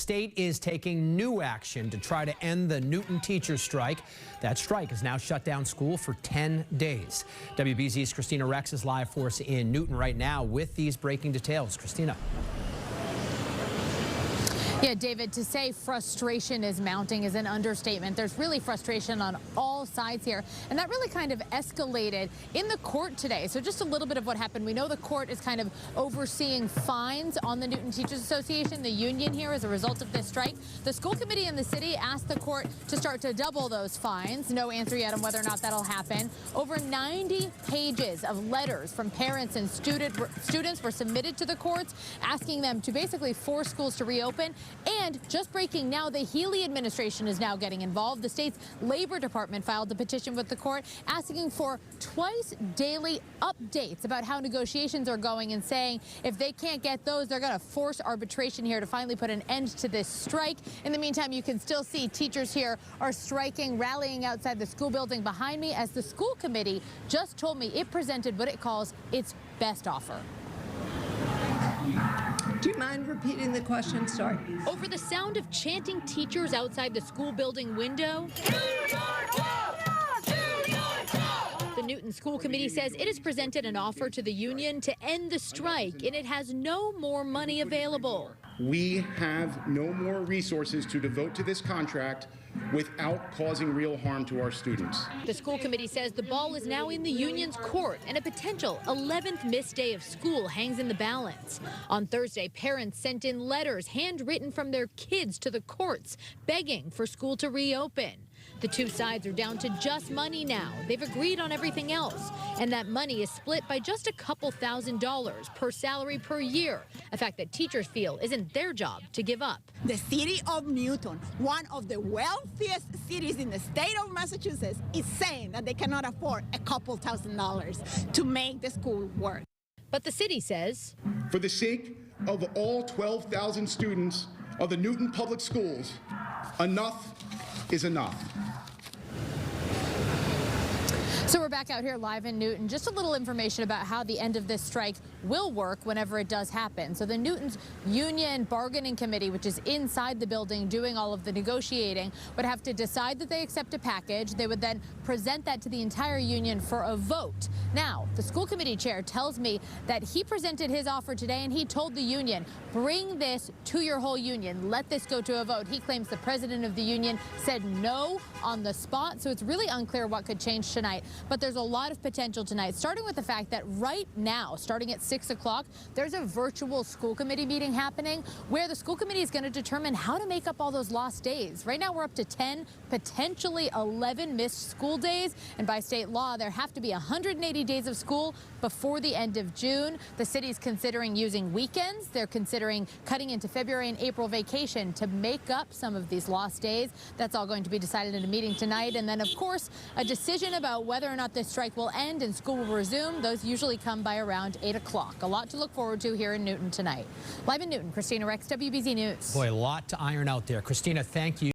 state is taking new action to try to end the Newton teachers strike. That strike has now shut down school for 10 days. WBZ's Kristina Rex is live for us in Newton right now with these breaking details. Kristina. Yeah, David, to say frustration is mounting is an understatement. There's really frustration on all sides here, and that really kind of escalated in the court today. So just a little bit of what happened. We know the court is kind of overseeing fines on the Newton Teachers Association, the union here, as a result of this strike. The school committee in the city asked the court to start to double those fines. No answer yet on whether or not that'll happen. Over 90 pages of letters from parents and students were submitted to the courts, asking them to basically force schools to reopen. And just breaking now, the Healy administration is now getting involved. The state's labor department filed a petition with the court asking for twice daily updates about how negotiations are going, and saying if they can't get those, they're going to force arbitration here to finally put an end to this strike. In the meantime, you can still see teachers here are striking, rallying outside the school building behind me, as the school committee just told me it presented what it calls its best offer. Do you mind repeating the question? Sorry. Over the sound of chanting teachers outside the school building window, the Newton School Committee says it has presented an offer to the union to end the strike, and it has no more money available. We have no more resources to devote to this contract without causing real harm to our students. The school committee says the ball is now in the union's court, and a potential 11th missed day of school hangs in the balance. On Thursday, parents sent in letters handwritten from their kids to the courts, begging for school to reopen. The two sides are down to just money now. They've agreed on everything else, and that money is split by just a couple $1,000s per salary per year, a fact that teachers feel isn't their job to give up. The city of Newton, one of the wealthiest cities in the state of Massachusetts, is saying that they cannot afford a couple $1,000s to make the school work. But the city says, for the sake of all 12,000 students of the Newton Public Schools, enough is enough. So we're back out here live in Newton. Just a little information about how the end of this strike will work whenever it does happen. So the Newton's Union Bargaining Committee, which is inside the building doing all of the negotiating, would have to decide that they accept a package. They would then present that to the entire union for a vote. Now, the school committee chair tells me that he presented his offer today, and he told the union, bring this to your whole union. Let this go to a vote. He claims the president of the union said no on the spot, so it's really unclear what could change tonight. But there's a lot of potential tonight, starting with the fact that right now, starting at 6 o'clock, there's a virtual school committee meeting happening where the school committee is going to determine how to make up all those lost days. Right now, we're up to 10, potentially 11 missed school days. And by state law, there have to be 180 days of school before the end of June. The city's considering using weekends. They're considering cutting into February and April vacation to make up some of these lost days. That's all going to be decided in a meeting tonight. And then, of course, a decision about whether or not this strike will end and school will resume. Those usually come by around 8 o'clock. A lot to look forward to here in Newton tonight. Live in Newton, Kristina Rex, WBZ News. Boy, a lot to iron out there. Kristina, thank you.